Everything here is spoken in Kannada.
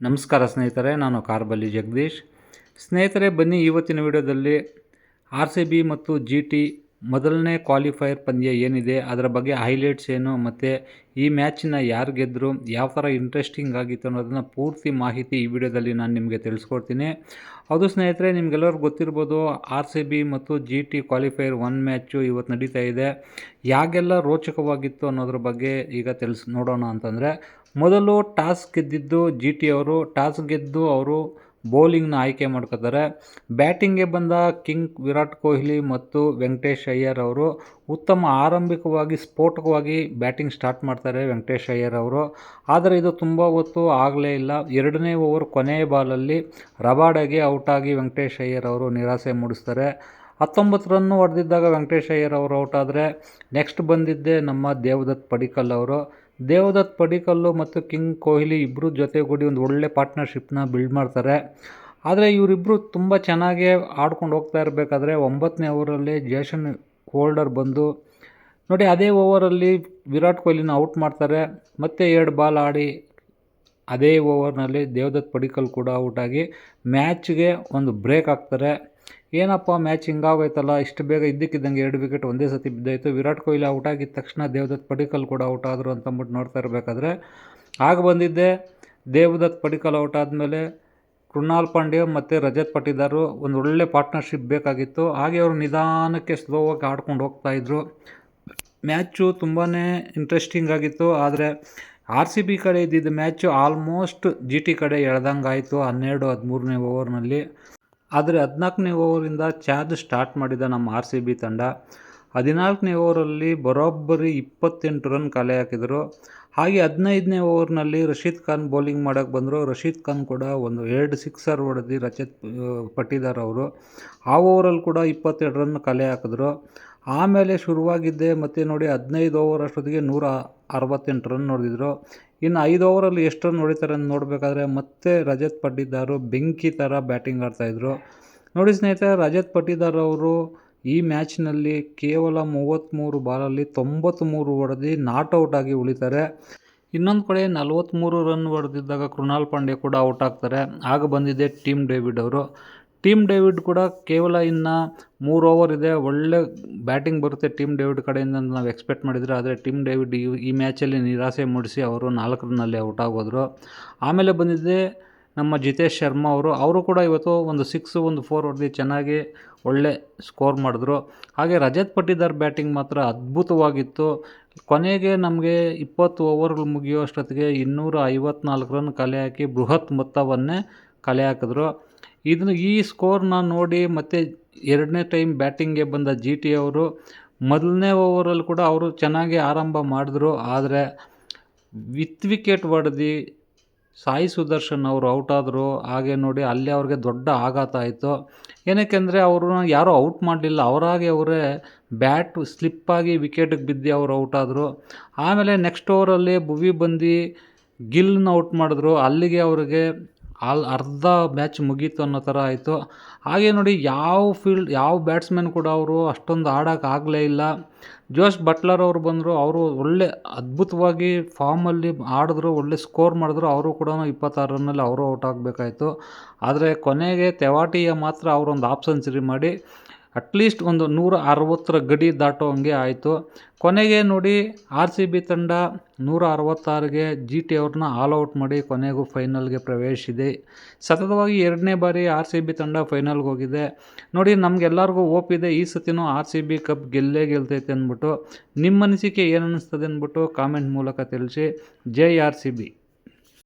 ನಮಸ್ಕಾರ ಸ್ನೇಹಿತರೆ, ನಾನು ಕಾರ್ಬಲ್ಲಿ ಜಗದೀಶ್. ಸ್ನೇಹಿತರೆ, ಬನ್ನಿ ಇವತ್ತಿನ ವಿಡಿಯೋದಲ್ಲಿ RCB ಮತ್ತು GT ಮೊದಲನೇ ಕ್ವಾಲಿಫೈಯರ್ ಪಂದ್ಯ ಏನಿದೆ, ಅದರ ಬಗ್ಗೆ ಹೈಲೈಟ್ಸ್ ಏನು, ಮತ್ತು ಈ ಮ್ಯಾಚನ್ನ ಯಾರು ಗೆದ್ದರು, ಯಾವ ಥರ ಇಂಟ್ರೆಸ್ಟಿಂಗ್ ಆಗಿತ್ತು ಅನ್ನೋದನ್ನು ಪೂರ್ತಿ ಮಾಹಿತಿ ಈ ವಿಡಿಯೋದಲ್ಲಿ ನಾನು ನಿಮಗೆ ತಿಳಿಸ್ಕೊಡ್ತೀನಿ. ಅದು ಸ್ನೇಹಿತರೆ, ನಿಮಗೆಲ್ಲರಿಗೂ ಗೊತ್ತಿರ್ಬೋದು, RCB ಮತ್ತು GT ಕ್ವಾಲಿಫೈಯರ್ 1 ಮ್ಯಾಚು ಇವತ್ತು ನಡೀತಾ ಇದೆ. ಯಾಗೆಲ್ಲ ರೋಚಕವಾಗಿತ್ತು ಅನ್ನೋದ್ರ ಬಗ್ಗೆ ಈಗ ನೋಡೋಣ. ಅಂತಂದರೆ ಮೊದಲು ಟಾಸ್ ಗೆದ್ದಿದ್ದು GT ಅವರು. ಟಾಸ್ ಗೆದ್ದು ಅವರು ಬೌಲಿಂಗ್ನ ಆಯ್ಕೆ ಮಾಡ್ಕೋತಾರೆ. ಬ್ಯಾಟಿಂಗ್ಗೆ ಬಂದ ಕಿಂಗ್ ವಿರಾಟ್ ಕೊಹ್ಲಿ ಮತ್ತು ವೆಂಕಟೇಶ್ ಅಯ್ಯರ್ ಅವರು ಉತ್ತಮ ಆರಂಭಿಕವಾಗಿ ಸ್ಫೋಟಕವಾಗಿ ಬ್ಯಾಟಿಂಗ್ ಸ್ಟಾರ್ಟ್ ಮಾಡ್ತಾರೆ ವೆಂಕಟೇಶ್ ಅಯ್ಯರ್ ಅವರು. ಆದರೆ ಇದು ತುಂಬ ಹೊತ್ತು ಆಗಲೇ ಇಲ್ಲ. 2ನೇ ಓವರ್ ಕೊನೆಯ ಬಾಲಲ್ಲಿ ರಬಾಡಗೆ ಔಟಾಗಿ ವೆಂಕಟೇಶ್ ಅಯ್ಯರ್ ಅವರು ನಿರಾಸೆ ಮೂಡಿಸ್ತಾರೆ. 19 ರನ್ನು ಹೊಡೆದಿದ್ದಾಗ ವೆಂಕಟೇಶ್ ಅಯ್ಯರ್ ಅವರು ಔಟ್ ಆದರೆ ನೆಕ್ಸ್ಟ್ ಬಂದಿದ್ದೇ ನಮ್ಮ ದೇವದತ್ ಪಡಿಕ್ಕಲ್ ಅವರು. ದೇವದತ್ ಪಡಿಕ್ಕಲ್ಲು ಮತ್ತು ಕಿಂಗ್ ಕೊಹ್ಲಿ ಇಬ್ಬರು ಜೊತೆಗೂಡಿ ಒಂದು ಒಳ್ಳೆ ಪಾರ್ಟ್ನರ್ಶಿಪ್ನ ಬಿಲ್ಡ್ ಮಾಡ್ತಾರೆ. ಆದರೆ ಇವರಿಬ್ಬರು ತುಂಬ ಚೆನ್ನಾಗೇ ಆಡ್ಕೊಂಡು ಹೋಗ್ತಾ ಇರಬೇಕಾದ್ರೆ 9ನೇ ಓವರಲ್ಲಿ ಜೇಸನ್ ಹೋಲ್ಡರ್ ಬಂದು ನೋಡಿ, ಅದೇ ಓವರಲ್ಲಿ ವಿರಾಟ್ ಕೊಹ್ಲಿನ ಔಟ್ ಮಾಡ್ತಾರೆ. ಮತ್ತೆ 2 ಬಾಲ್ ಆಡಿ ಅದೇ ಓವರ್ನಲ್ಲಿ ದೇವದತ್ ಪಡಿಕ್ಕಲ್ ಕೂಡ ಔಟಾಗಿ ಮ್ಯಾಚ್ಗೆ ಒಂದು ಬ್ರೇಕ್ ಹಾಕ್ತಾರೆ. ಏನಪ್ಪ ಮ್ಯಾಚ್ ಹಿಂಗಾಗೋಯ್ತಲ್ಲ, ಇಷ್ಟು ಬೇಗ ಇದ್ದಕ್ಕಿದ್ದಂಗೆ 2 ವಿಕೆಟ್ ಒಂದೇ ಸತಿ ಬಿದ್ದಾಯಿತು. ವಿರಾಟ್ ಕೊಹ್ಲಿ ಔಟ್ ಆಗಿದ್ದ ತಕ್ಷಣ ದೇವದತ್ ಪಡಿಕ್ಕಲ್ ಕೂಡ ಔಟ್ ಆದರು ಅಂತಂದ್ಬಿಟ್ಟು ನೋಡ್ತಾ ಇರಬೇಕಾದ್ರೆ ಆಗ ಬಂದಿದ್ದೆ ದೇವದತ್ ಪಡಿಕ್ಕಲ್ ಔಟ್ ಆದಮೇಲೆ ಕೃಣಾಲ್ ಪಾಂಡ್ಯ ಮತ್ತು ರಜತ್ ಪಟಿದಾರ್ ಒಂದು ಒಳ್ಳೆ ಪಾರ್ಟ್ನರ್ಶಿಪ್ ಬೇಕಾಗಿತ್ತು. ಹಾಗೆ ಅವರು ನಿಧಾನಕ್ಕೆ ಸ್ಲೋವಾಗಿ ಆಡ್ಕೊಂಡು ಹೋಗ್ತಾಯಿದ್ರು. ಮ್ಯಾಚು ತುಂಬಾ ಇಂಟ್ರೆಸ್ಟಿಂಗ್ ಆಗಿತ್ತು. ಆದರೆ RCB ಕಡೆ ಇದ್ದಿದ್ದ ಮ್ಯಾಚು ಆಲ್ಮೋಸ್ಟ್ GT ಕಡೆ ಎಳ್ದಂಗೆ ಆಯಿತು 12-13ನೇ ಓವರ್ನಲ್ಲಿ. ಆದರೆ 14ನೇ ಓವರಿಂದ ಚಾರ್ಜ್ ಸ್ಟಾರ್ಟ್ ಮಾಡಿದ ನಮ್ಮ RCB ತಂಡ 14ನೇ ಓವರಲ್ಲಿ ಬರೋಬ್ಬರಿ 28 ರನ್ ಕಲೆ ಹಾಕಿದರು. ಹಾಗೆ 15ನೇ ಓವರ್ನಲ್ಲಿ ರಶೀದ್ ಖಾನ್ ಬೌಲಿಂಗ್ ಮಾಡೋಕ್ಕೆ ಬಂದರು. ರಶೀದ್ ಖಾನ್ ಕೂಡ ಒಂದು 2 ಸಿಕ್ಸರ್ ಹೊಡೆದು ರಜತ್ ಪಟಿದಾರ್ ಅವರು ಆ ಓವರಲ್ಲಿ ಕೂಡ 22 ರನ್ ಕಲೆ ಹಾಕಿದ್ರು. ಆಮೇಲೆ ಶುರುವಾಗಿದ್ದೆ ಮತ್ತು ನೋಡಿ 15 ಓವರ್ ಅಷ್ಟೊತ್ತಿಗೆ 168 ರನ್ ಹೊಡೆದಿದ್ರು. ಇನ್ನು 5 ಓವರಲ್ಲಿ ಎಷ್ಟು ರನ್ ಹೊಡಿತಾರೆ ಅಂತ ನೋಡಬೇಕಾದ್ರೆ ಮತ್ತೆ ರಜತ್ ಪಟಿದಾರ್ ಬೆಂಕಿ ಥರ ಬ್ಯಾಟಿಂಗ್ ಆಡ್ತಾಯಿದ್ರು. ನೋಡಿ ಸ್ನೇಹಿತರೆ, ರಜತ್ ಪಟಿದಾರ್ ಅವರು ಈ ಮ್ಯಾಚ್ನಲ್ಲಿ ಕೇವಲ 33 ಬಾಲಲ್ಲಿ 93 ಹೊಡೆದು ನಾಟ್ ಔಟ್ ಆಗಿ ಉಳಿತಾರೆ. ಇನ್ನೊಂದು ಕಡೆ 43 ರನ್ ಹೊಡೆದಿದ್ದಾಗ ಕೃಣಾಲ್ ಪಾಂಡ್ಯ ಕೂಡ ಔಟ್ ಆಗ್ತಾರೆ. ಆಗ ಬಂದಿದ್ದೆ ಟಿಮ್ ಡೇವಿಡ್ ಅವರು. ಟಿಮ್ ಡೇವಿಡ್ ಕೂಡ ಕೇವಲ ಇನ್ನು 3 ಓವರ್ ಇದೆ, ಒಳ್ಳೆ ಬ್ಯಾಟಿಂಗ್ ಬರುತ್ತೆ ಟಿಮ್ ಡೇವಿಡ್ ಕಡೆಯಿಂದ ಅಂತ ನಾವು ಎಕ್ಸ್ಪೆಕ್ಟ್ ಮಾಡಿದರೆ. ಆದರೆ ಟಿಮ್ ಡೇವಿಡ್ ಈ ಮ್ಯಾಚಲ್ಲಿ ನಿರಾಸೆ ಮೂಡಿಸಿ ಅವರು 4 ರನ್ನಲ್ಲಿ ಔಟ್ ಆಗೋದ್ರು. ಆಮೇಲೆ ಬಂದಿದ್ದೆ ನಮ್ಮ ಜಿತೇಶ್ ಶರ್ಮಾ ಅವರು ಕೂಡ ಇವತ್ತು ಒಂದು 6 ಒಂದು 4 ಹೊಡೆದು ಚೆನ್ನಾಗಿ ಒಳ್ಳೆ ಸ್ಕೋರ್ ಮಾಡಿದ್ರು. ಹಾಗೆ ರಜತ್ ಪಟಿದಾರ್ ಬ್ಯಾಟಿಂಗ್ ಮಾತ್ರ ಅದ್ಭುತವಾಗಿತ್ತು. ಕೊನೆಗೆ ನಮಗೆ 20 ಓವರ್ಗಳು ಮುಗಿಯೋ ಅಷ್ಟೊತ್ತಿಗೆ 254 ರನ್ ಕಲೆ ಹಾಕಿ ಬೃಹತ್ ಮೊತ್ತವನ್ನೇ ಕಲೆ ಹಾಕಿದ್ರು. ಈ ಸ್ಕೋರ್ನ ನೋಡಿ ಮತ್ತೆ 2ನೇ ಟೈಮ್ ಬ್ಯಾಟಿಂಗ್ಗೆ ಬಂದ GT ಅವರು ಮೊದಲನೇ ಓವರಲ್ಲಿ ಕೂಡ ಅವರು ಚೆನ್ನಾಗಿ ಆರಂಭ ಮಾಡಿದ್ರು. ಆದರೆ ವಿಕೆಟ್ ಹೊಡೆದು ಸಾಯಿ ಸುದರ್ಶನ್ ಅವರು ಔಟ್ ಆದರು. ಹಾಗೆ ನೋಡಿ ಅಲ್ಲಿ ಅವ್ರಿಗೆ ದೊಡ್ಡ ಆಘಾತ ಆಯಿತು. ಏನಕ್ಕೆಂದರೆ ಅವ್ರನ್ನ ಯಾರೂ ಔಟ್ ಮಾಡಲಿಲ್ಲ, ಅವರಾಗಿ ಅವರೇ ಬ್ಯಾಟ್ ಸ್ಲಿಪ್ಪಾಗಿ ವಿಕೆಟಿಗೆ ಬಿದ್ದು ಅವರು ಔಟ್ ಆದರು. ಆಮೇಲೆ ನೆಕ್ಸ್ಟ್ ಓವರಲ್ಲಿ ಭುವಿ ಬಂದು ಗಿಲ್ನ ಔಟ್ ಮಾಡಿದ್ರು. ಅಲ್ಲಿಗೆ ಅವ್ರಿಗೆ ಅರ್ಧ ಮ್ಯಾಚ್ ಮುಗೀತು ಅನ್ನೋ ಥರ ಆಯಿತು. ಹಾಗೆ ನೋಡಿ ಯಾವ ಬ್ಯಾಟ್ಸ್ಮನ್ ಕೂಡ ಅವರು ಅಷ್ಟೊಂದು ಆಡೋಕ್ಕಾಗಲೇ ಇಲ್ಲ. ಜೋಶ್ ಬಟ್ಲರ್ ಅವರು ಬಂದರು. ಅವರು ಒಳ್ಳೆ ಅದ್ಭುತವಾಗಿ ಫಾರ್ಮಲ್ಲಿ ಆಡಿದ್ರು, ಒಳ್ಳೆ ಸ್ಕೋರ್ ಮಾಡಿದ್ರು. ಅವರು ಕೂಡ 26 ರನ್ನಲ್ಲಿ ಅವರು ಔಟ್ ಆಗಬೇಕಾಯಿತು. ಆದರೆ ಕೊನೆಗೆ ತೆವಾಟಿಯ ಮಾತ್ರ ಅವರೊಂದು ಹಾಫ್ ಸೆಂಚುರಿ ಮಾಡಿ ಅಟ್ಲೀಸ್ಟ್ ಒಂದು 160ರ ಗಡಿ ದಾಟೋ ಹಂಗೆ ಆಯಿತು. ಕೊನೆಗೆ ನೋಡಿ RCB ತಂಡ 166ಗೆ GT ಅವ್ರನ್ನ ಆಲ್ ಔಟ್ ಮಾಡಿ ಕೊನೆಗೂ ಫೈನಲ್ಗೆ ಪ್ರವೇಶಿಸಿದೆ. ಸತತವಾಗಿ 2ನೇ ಬಾರಿ RCB ತಂಡ ಫೈನಲ್ಗೆ ಹೋಗಿದೆ. ನೋಡಿ, ನಮಗೆಲ್ಲರಿಗೂ ಹೋಪ್ ಇದೆ ಈ ಸತಿನೂ RCB ಕಪ್ ಗೆಲ್ತೈತೆ ಅಂದ್ಬಿಟ್ಟು. ನಿಮ್ಮ ಅನಿಸಿಕೆ ಏನು ಅನ್ನಿಸ್ತದೆ ಅಂದ್ಬಿಟ್ಟು ಕಾಮೆಂಟ್ ಮೂಲಕ ತಿಳಿಸಿ. ಜೈ RCB.